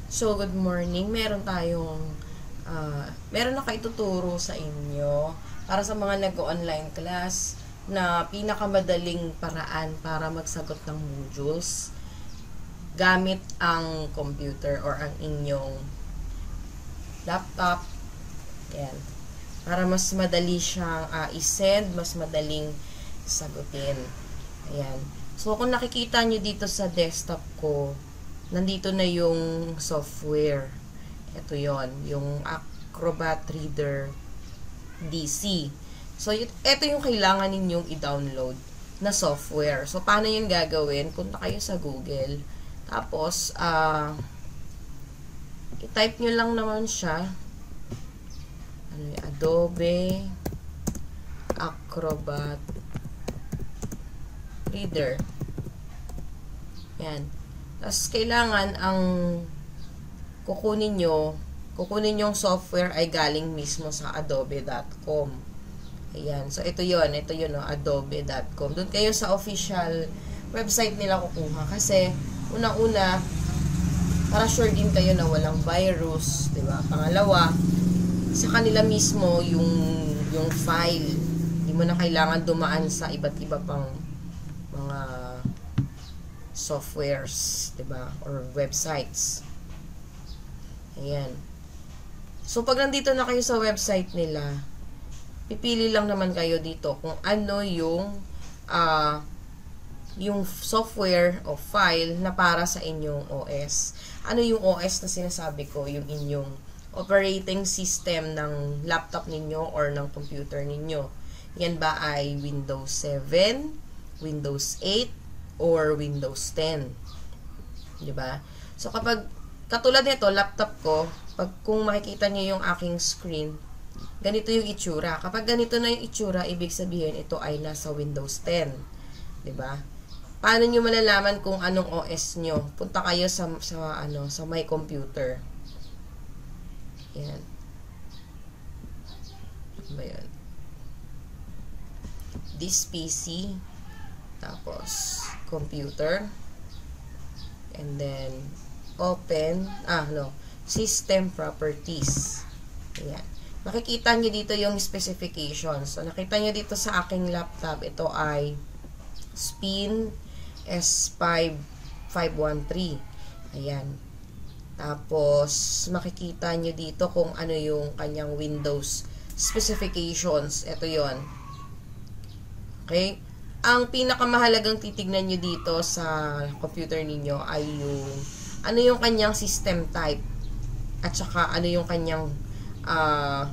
So, good morning. Meron na ituturo sa inyo para sa mga nag-online class na pinakamadaling paraan para magsagot ng modules gamit ang computer or ang inyong laptop. Yan. Para mas madali siyang i-send, mas madaling sagutin. Ayan. So, kung nakikita nyo dito sa desktop ko, nandito na yung software. Ito yon, yung Acrobat Reader DC. So, ito yung kailangan ninyong i-download na software. So, paano yung gagawin? Punta kayo sa Google. Tapos, i-type nyo lang naman siya. Adobe Acrobat Reader. Yan. Tapos, kailangan ang kukunin yung software ay galing mismo sa adobe.com. Ayan. So, ito yun, no, adobe.com. Doon kayo sa official website nila kukuha. Kasi, unang-una, para sure din kayo na walang virus, diba? Pangalawa, sa kanila mismo yung file. Hindi mo na kailangan dumaan sa iba't iba pang mga softwares, diba? Or websites. Ayan. So, pag nandito na kayo sa website nila, pipili lang naman kayo dito kung ano yung software o file na para sa inyong OS. Ano yung OS na sinasabi ko? Yung inyong operating system ng laptop ninyo or ng computer ninyo. Yan ba ay Windows 7, Windows 8, or Windows 10. Diba? So, kapag, katulad nito, laptop ko, kung makikita niyo yung aking screen, ganito yung itsura. Kapag ganito na yung itsura, ibig sabihin, ito ay nasa Windows 10. Diba? Paano nyo malalaman kung anong OS nyo? Punta kayo sa My Computer. Yan. Ano ba yan? This PC. Tapos, computer. And then, open. System properties. Ayan. Makikita nyo dito yung specifications. So, nakita nyo dito sa aking laptop, ito ay Spin S5513. Ayan. Tapos, makikita nyo dito kung ano yung kanyang Windows specifications. Ito yon. Okay? Ang pinakamahalagang titignan nyo dito sa computer ninyo ay ano yung kanyang system type at saka ano yung kanyang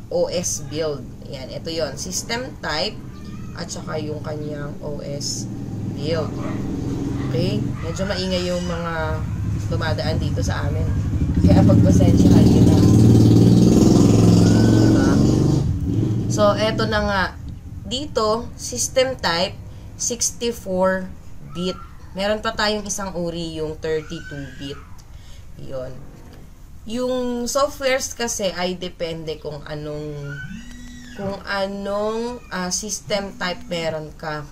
OS build. Ayan, ito yon, system type at saka yung kanyang OS build. Okay? Medyo maingay yung mga dumadaan dito sa amin. Kaya pagpasensyahan nyo na. Diba? So, eto na nga. Dito, system type 64-bit. Meron pa tayong isang uri, yung 32-bit. Yun. Yung softwares kasi ay depende kung anong system type meron ka.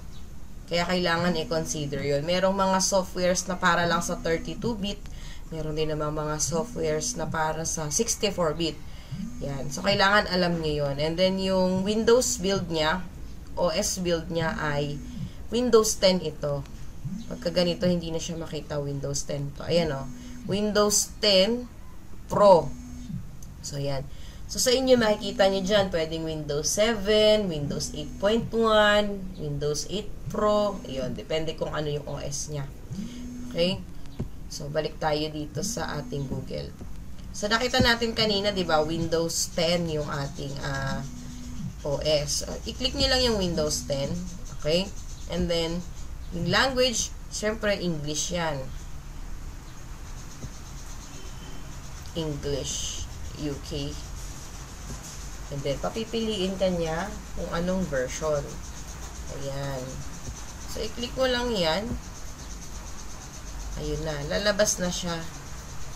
Kaya kailangan i-consider yun. Merong mga softwares na para lang sa 32-bit. Meron din naman mga softwares na para sa 64-bit. Yan. So, kailangan alam nyo yun. And then, yung Windows build niya, OS build niya ay Windows 10 ito. Pagka ganito, hindi na siya makita Windows 10 to. Ayan o. Windows 10 Pro. So, yan. So, sa inyo, makikita nyo dyan, pwedeng Windows 7, Windows 8.1, Windows 8 Pro. Ayun, depende kung ano yung OS niya. Okay? So, balik tayo dito sa ating Google. So, nakita natin kanina, di ba, Windows 10 yung ating OS. I-click nyo lang yung Windows 10. Okay? And then, yung language, syempre, English yan. English, UK. And then, papipiliin ka niya kung anong version. Ayan. So, i-click mo lang yan. Ayun na. Lalabas na siya.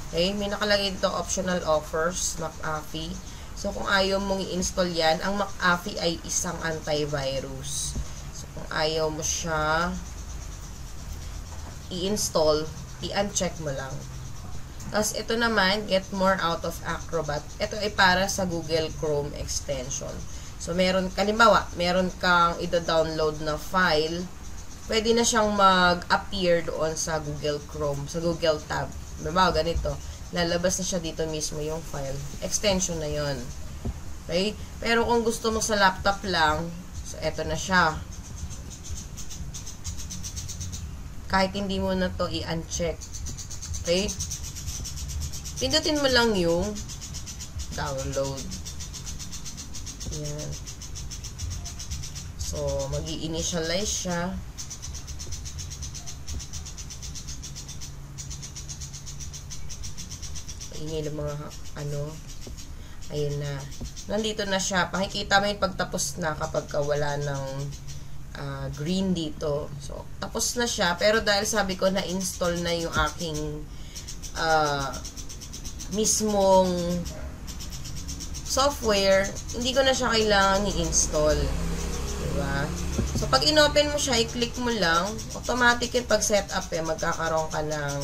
Okay? May nakalagay dito optional offers, McAfee. So, kung ayaw mong i-install yan, ang McAfee ay isang antivirus. So, kung ayaw mo siya i-install, i-uncheck mo lang. Tapos, ito naman, get more out of Acrobat. Ito ay para sa Google Chrome extension. So, kalimbawa, meron kang ida-download na file, pwede na siyang mag-appear doon sa Google Chrome, sa Google tab. Diba, ganito. Lalabas na siya dito mismo yung file. Extension na yon. Okay? Pero kung gusto mo sa laptop lang, so, eto na siya. Kahit hindi mo na to i-uncheck. Okay? Pindutin mo lang yung download. Yan. So, mag-i-initialize siya. Ingay ng mga ayun na. Nandito na siya. Pakikita mo yung pagtapos na kapag wala ng green dito. So, tapos na siya. Pero dahil sabi ko na-install na yung aking mismong software, hindi ko na siya kailangan i-install. Diba? So, pag in-open mo siya, i-click mo lang, automatic yung pag-setup magkakaroon ka ng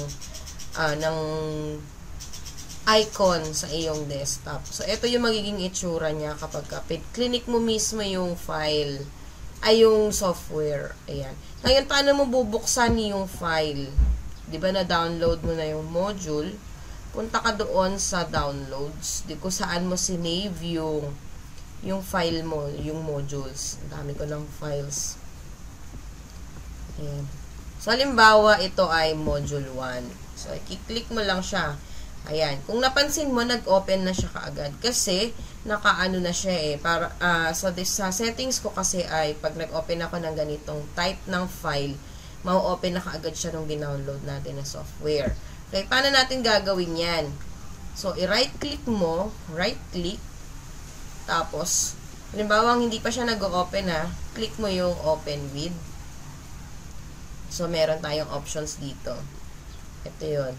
icon sa iyong desktop. So, ito yung magiging itsura niya kapag click mo mismo yung file, yung software. Ayan. Ngayon, paano mo bubuksan yung file? Diba na-download mo na yung module? Punta ka doon sa downloads, kung saan mo sinave yung file mo, yung modules. Ang dami ko ng files. Ayan. So, halimbawa, ito ay module 1. So, i-click mo lang siya. Ayan. Kung napansin mo, nag-open na siya kaagad. Kasi, nakaano na siya Para, sa settings ko kasi ay, pag nag-open ako ng ganitong type ng file, mau-open na kaagad siya nung ginownload natin na software. Okay, paano natin gagawin yan? So, i-right-click mo, right-click, tapos, halimbawa, hindi pa siya nag-open click mo yung open with. So, meron tayong options dito. Ito yun.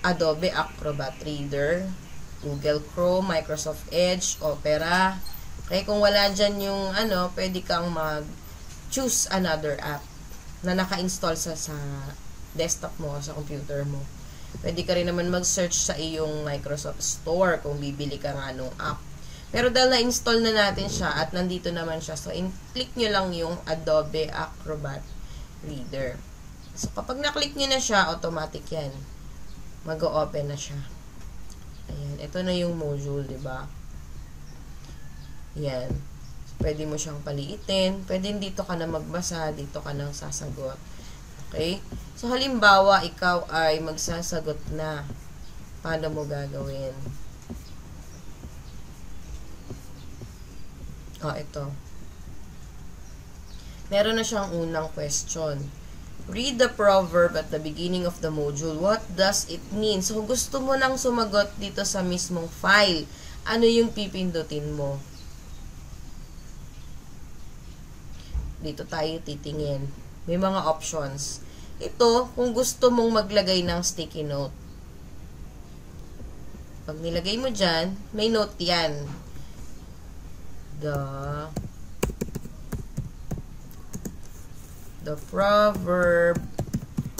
Adobe Acrobat Reader, Google Chrome, Microsoft Edge, Opera. Okay, kung wala dyan yung pwede kang mag-choose another app na naka-install sa desktop mo, sa computer mo. Pwede ka rin naman mag-search sa iyong Microsoft Store kung bibili ka nga nung app. Pero dahil na-install na natin siya at nandito naman siya, so click nyo lang yung Adobe Acrobat Reader. So kapag na-click nyo na siya, automatic yan. Mag-o-open na siya. Ayan. Ito na yung module, diba? Yan. So, pwede mo siyang paliitin. Pwede dito ka na magbasa, dito ka nang sasagot. Okay? So, halimbawa, ikaw ay magsasagot na. Paano mo gagawin? Ito. Meron na siyang unang question. Read the proverb at the beginning of the module. What does it mean? So, gusto mo nang sumagot dito sa mismong file. Ano yung pipindutin mo? Dito tayo titingin. May mga options. Ito, kung gusto mong maglagay ng sticky note. Pag nilagay mo dyan, may note yan. The proverb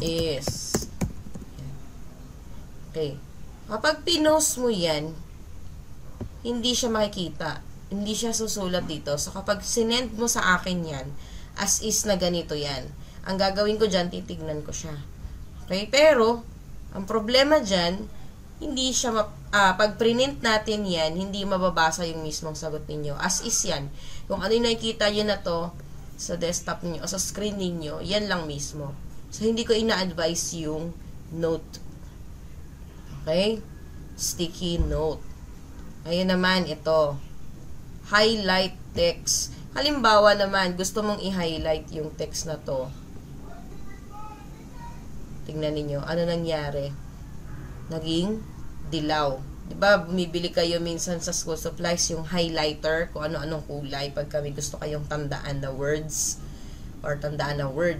is. Okay. Kapag pinost mo yan, hindi siya makikita. Hindi siya susulat dito. So, kapag sinend mo sa akin yan, as is na ganito yan. Ang gagawin ko dyan, titignan ko siya. Okay? Pero, ang problema dyan, hindi siya, pag print natin yan, hindi mababasa yung mismong sagot ninyo. As is yan. Kung ano yung nakikita nyo na to, sa desktop niyo o sa screen niyo, yan lang mismo. So, hindi ko ina-advise yung note. Okay? Sticky note. Ayun naman, ito. Highlight text. Halimbawa naman, gusto mong i-highlight yung text na to. Tingnan niyo ano nangyari? Naging dilaw. Diba, bumibili kayo minsan sa school supplies yung highlighter, kung ano-anong kulay, pag kami gusto kayong tandaan na words, or tandaan na word.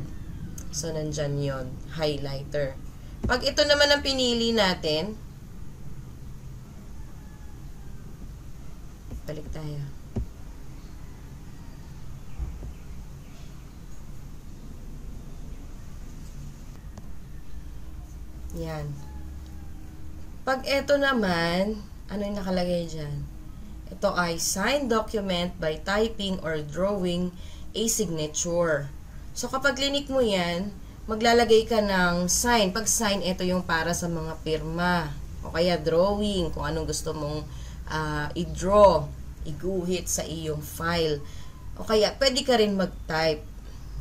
So, nandyan yon, highlighter. Pag ito naman ang pinili natin, balik tayo. Yan. Pag ito naman, ano yung nakalagay dyan? Ito ay signed document by typing or drawing a signature. So, kapag linik mo yan, maglalagay ka ng sign. Pag sign, ito yung para sa mga pirma. O kaya drawing, kung anong gusto mong i-draw, iguhit sa iyong file. O kaya, pwede ka rin mag-type.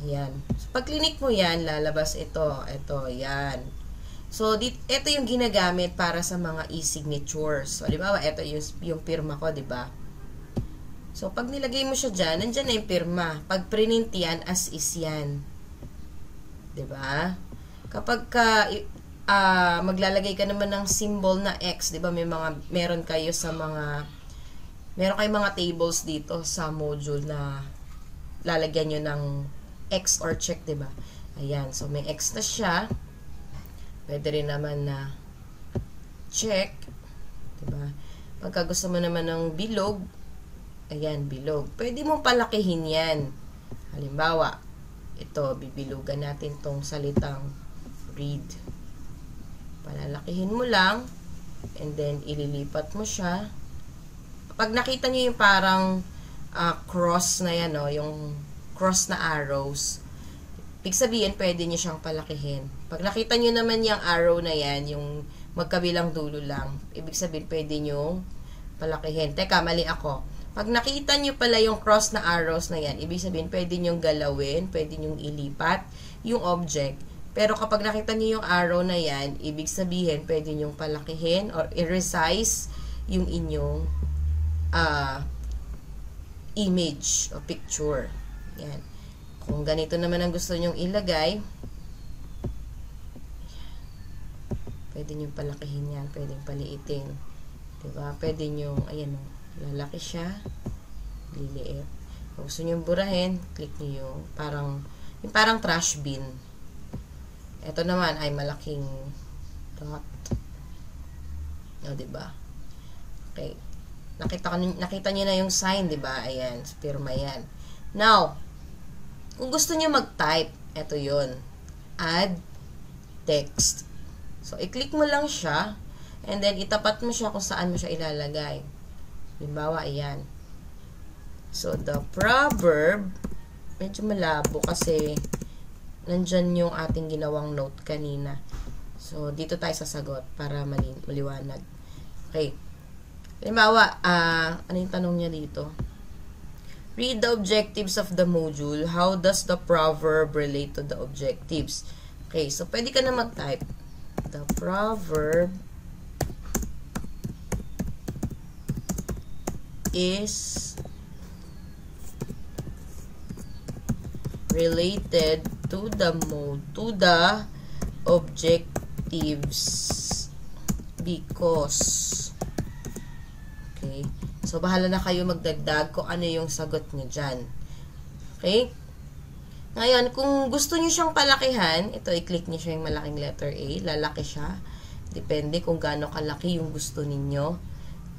Yan. So, pag linik mo yan, lalabas ito. Ito, yan. So, ito yung ginagamit para sa mga e-signatures. So, halimbawa, ito yung pirma ko, di ba? So, pag nilagay mo siya dyan, nandyan na yung pirma. Pag print yan, as is yan. Di ba? Kapag maglalagay ka naman ng symbol na X, di ba? Meron kayo mga tables dito sa module na lalagyan nyo ng X or check, di ba? Ayan. So, may X na siya. Pwede rin naman na check. Diba? Pagka gusto mo naman ng bilog, ayan, bilog. Pwede mong palakihin yan. Halimbawa, ito, bibilugan natin tong salitang read. Palalakihin mo lang, and then ililipat mo siya. Pag nakita nyo yung parang cross na yan, no? Yung cross na arrows, ibig sabihin, pwede nyo siyang palakihin. Pag nakita nyo naman yung arrow na yan, yung magkabilang dulo lang, ibig sabihin, pwede nyo palakihin. Teka, mali ako. Pag nakita nyo pala yung cross na arrows na yan, ibig sabihin, pwede nyo galawin, pwede nyo ilipat yung object. Pero kapag nakita nyo yung arrow na yan, ibig sabihin, pwede nyo palakihin or i-resize yung inyong image o picture. Yan. Kung ganito naman ang gusto nyong ilagay, pwede nyong palakihin yan, pwedeng paliitin. Diba? Pwede nyong, ayan o, lalaki siya, liliit. Kung gusto nyong burahin, click nyo yung parang trash bin. Ito naman ay malaking dot. O, diba? Okay. Nakita nyo na yung sign, diba? Ayan, pirma yan. Now, kung gusto niyo mag-type, ito yun. Add text. So, i-click mo lang siya, and then itapat mo siya kung saan mo siya ilalagay. Halimbawa, ayan. So, the proverb, medyo malabo kasi nandyan yung ating ginawang note kanina. So, dito tayo sasagot para maliwanag. Okay. Halimbawa, ano yung tanong niya dito? Read the objectives of the module. How does the proverb relate to the objectives? Okay, so pwede ka na mag-type. The proverb is related to the objectives because. Okay. So, bahala na kayo magdagdag kung ano yung sagot nyo dyan. Okay? Ngayon, kung gusto nyo siyang palakihan, ito, i-click nyo siya yung malaking letter A. Lalaki siya. Depende kung gaano kalaki yung gusto ninyo.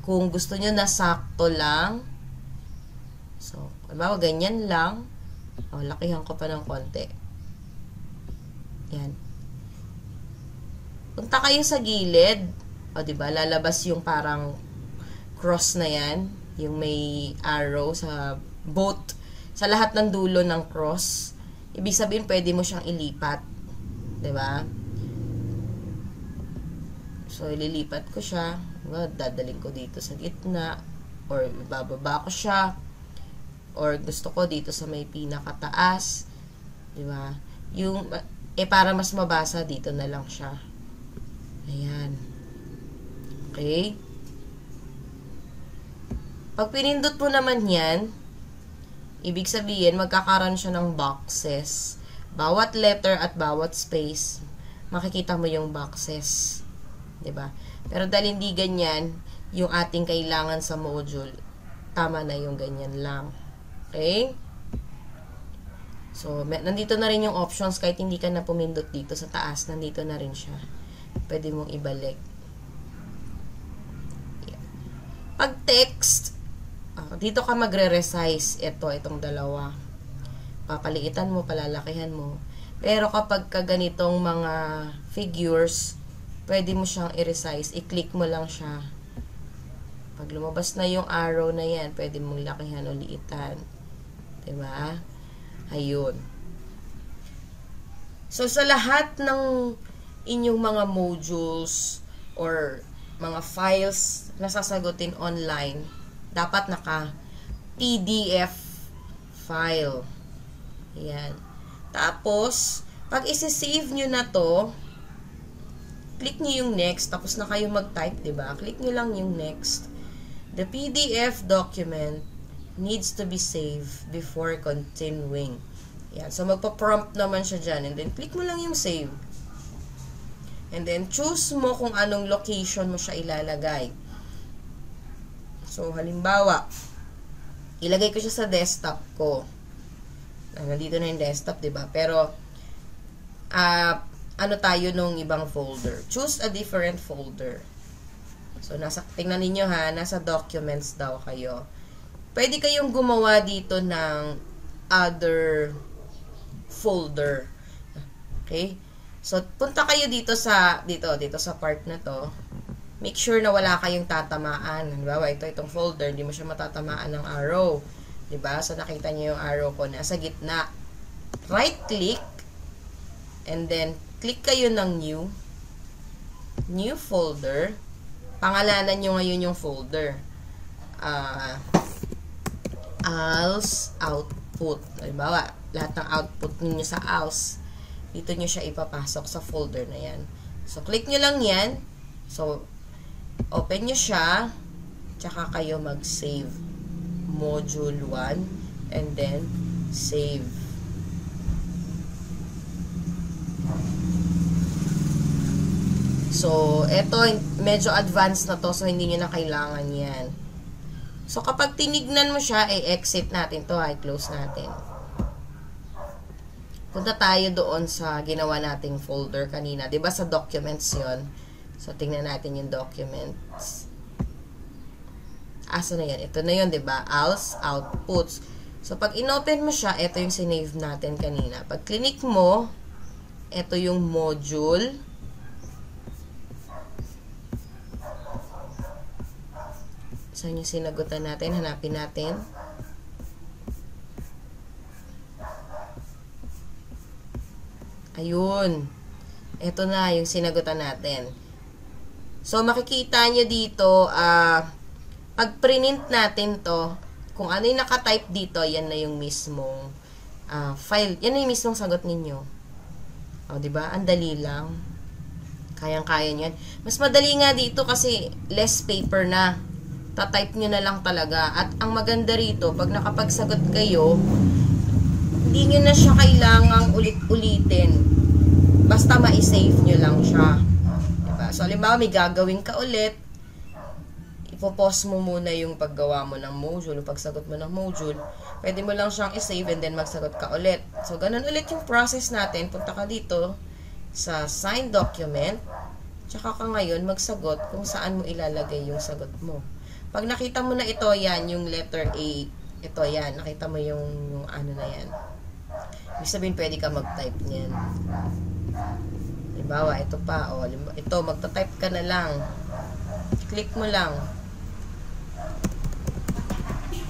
Kung gusto nyo na sakto lang, so, halimbawa, ganyan lang. O, lakihan ko pa ng konti. Yan. Punta kayo sa gilid. O, diba, lalabas yung parang cross na yan, yung may arrow sa both, sa lahat ng dulo ng cross. Ibig sabihin, pwede mo siyang ilipat. Diba? So, ililipat ko siya. Dadaling ko dito sa gitna, or ibababa ko siya, or gusto ko dito sa may pinakataas. Diba? Yung, para mas mabasa, dito na lang siya. Ayan. Okay? Pag pinindot mo naman yan, ibig sabihin, magkakaroon siya ng boxes. Bawat letter at bawat space, makikita mo yung boxes. 'Di ba? Pero dahil hindi ganyan, yung ating kailangan sa module, tama na yung ganyan lang. Okay? So, nandito na rin yung options, kahit hindi ka na pumindot dito sa taas, nandito na rin siya. Pwede mong ibalik. Pag text, dito ka magre-resize itong dalawa. Papaliitan mo, palalakihan mo. Pero kapag ganitong mga figures, pwede mo siyang i-resize. I-click mo lang siya. Pag lumabas na yung arrow na yan, pwede mong lakihan o liitan. Diba? Ayun. So, sa lahat ng inyong mga modules or mga files na sasagutin online, dapat naka PDF file. Yan. Tapos, pag isi-save nyo na to, click nyo yung next, tapos na kayo mag-type, diba? Click nyo lang yung next. The PDF document needs to be saved before continuing. Yan. So, magpa-prompt naman siya dyan. And then, click mo lang yung save. And then, choose mo kung anong location mo siya ilalagay. So, halimbawa, ilagay ko siya sa desktop ko. Nandito na yung desktop, diba? Pero, ano tayo nung ibang folder? Choose a different folder. So, tingnan ninyo ha, nasa documents daw kayo. Pwede kayong gumawa dito ng other folder. Okay? So, punta kayo dito sa part na to. Make sure na wala kayong tatamaan. Halimbawa, itong folder, hindi mo siya matatamaan ng arrow. Diba? So, nakita niyo yung arrow ko nasa gitna. Right-click, and then, click kayo ng new folder. Pangalanan nyo ngayon yung folder. ALS output. Halimbawa, lahat ng output ninyo sa ALS, dito nyo siya ipapasok sa folder na yan. So, click nyo lang yan. So, open nyo siya, tsaka kayo mag-save. Module 1, and then, save. So, eto, medyo advanced na to, so hindi nyo na kailangan yan. So, kapag tinignan mo siya, exit natin to, i-close natin. Punta tayo doon sa ginawa nating folder kanina. Diba sa documents yon? So, tingnan natin yung documents. Asa na yan? Ito na yun, diba? ALS, outputs. So, pag inopen mo siya, ito yung sinave natin kanina. Pag click mo, ito yung module. Saan yung sinagutan natin? Hanapin natin. Ayun. Ito na yung sinagutan natin. So, makikita nyo dito, pag print natin to, kung ano yung nakatype dito, yan na yung mismong file. Yan na yung mismong sagot ninyo. O, diba? Ang dali lang. Kayang-kaya nyo yan. Mas madali nga dito kasi less paper na. Ta-type nyo na lang talaga. At ang maganda rito, pag nakapagsagot kayo, hindi nyo na siya kailangang ulit-ulitin. Basta ma-save nyo lang siya. Diba? So, halimbawa, may gagawin ka ulit, ipopause mo muna yung paggawa mo ng module, pagsagot mo ng module, pwede mo lang siyang i-save and then magsagot ka ulit. So, ganun ulit yung process natin. Punta ka dito sa sign document, tsaka ka ngayon magsagot kung saan mo ilalagay yung sagot mo. Pag nakita mo na ito, yan, yung letter A, ito, yan, nakita mo yung ano na yan. Ibig sabihin, pwede ka mag-type niyan. Halimbawa, ito pa, o, ito, magta-type ka na lang. Click mo lang.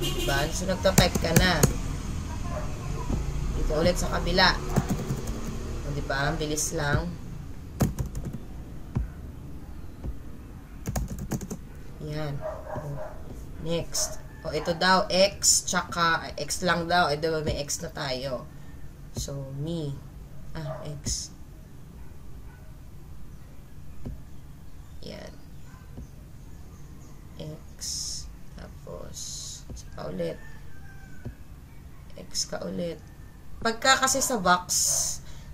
Diba? So, nagta-type ka na. Dito ulit sa kabila. O, diba? Ang bilis lang. Yan. Next. O, ito daw, X, tsaka, X lang daw. Eh, diba may X na tayo. So, me. X. Yan. X. Tapos, saka ulit. X ka ulit. Pagka kasi sa box,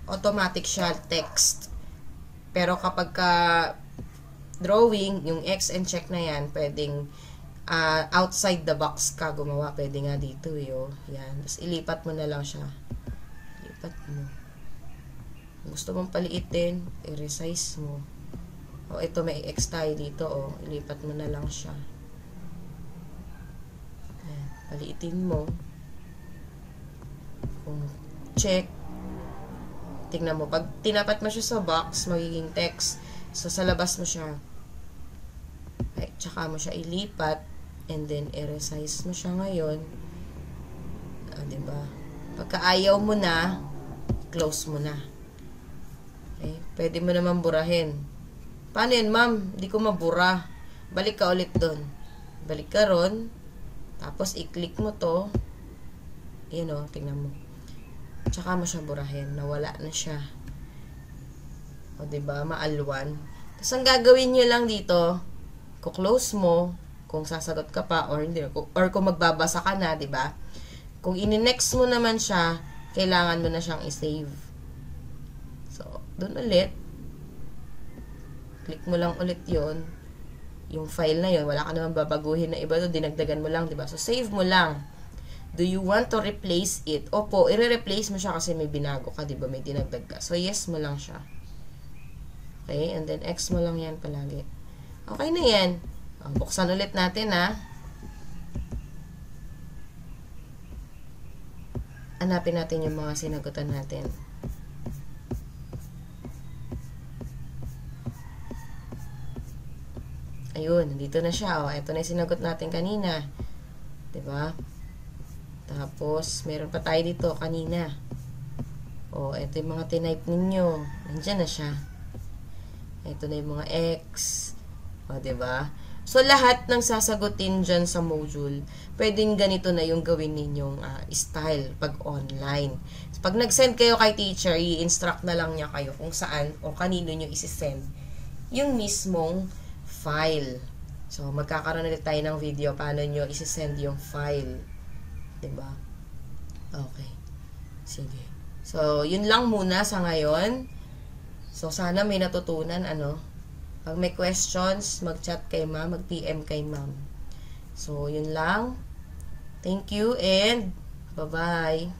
automatic siya, text. Pero kapag ka drawing, yung X and check na yan, pwedeng outside the box ka gumawa. Pwede nga dito, yo. Yan. Tapos, ilipat mo na lang siya. Ilipat mo. Gusto mong paliitin, i-resize mo. O, ito may X tayo dito, o. Ilipat mo na lang siya. Ayan. Paliitin mo. Kung check. Tingnan mo. Pag tinapat mo siya sa box, magiging text. So, sa labas mo siya. Okay, tsaka mo siya ilipat. And then, i-resize mo siya ngayon. Diba? Pagka ayaw mo na, close mo na. Okay? Pwede mo naman burahin. Paano yun, ma'am? Hindi ko mabura. Balik ka ulit doon. Balik ka ron. Tapos, i-click mo to. Yun o, tingnan mo. Tsaka mo siya burahin. Nawala na siya. O, diba? Maalwan. Tapos, ang gagawin nyo lang dito, kuklose mo, kung sasagot ka pa, or hindi, or kung magbabasa ka na, diba? Kung ini-next mo naman siya, kailangan mo na siyang i-save. So, dun ulit, click mo lang ulit yon, yung file na yon, wala ka naman babaguhin na iba doon, dinagdagan mo lang, diba? So, save mo lang. Do you want to replace it? Opo, i-replace mo siya kasi may binago ka, diba? May dinagdag ka. So, yes mo lang siya. Okay? And then, X mo lang yan palagi. Okay na yan. Buksan ulit natin, ha? Hanapin natin yung mga sinagutan natin. Ayun, dito na siya. Ito na yung sinagot natin kanina. Diba? Tapos, meron pa tayo dito kanina. Ito yung mga tinype ninyo. Nandyan na siya. Ito na yung mga X. Diba? So, lahat ng sasagutin dyan sa module, pwedeng ganito na yung gawin ninyong style pag online. So, pag nag-send kayo kay teacher, i-instruct na lang niya kayo kung saan o kanino nyo isi-send yung mismong file. So, magkakaroon ulit tayo ng video paano nyo isi-send yung file. Diba? Okay. Sige. So, yun lang muna sa ngayon. So, sana may natutunan, Pag may questions, mag-chat kay ma'am, mag-PM kay ma'am. So, yun lang. Thank you and bye-bye.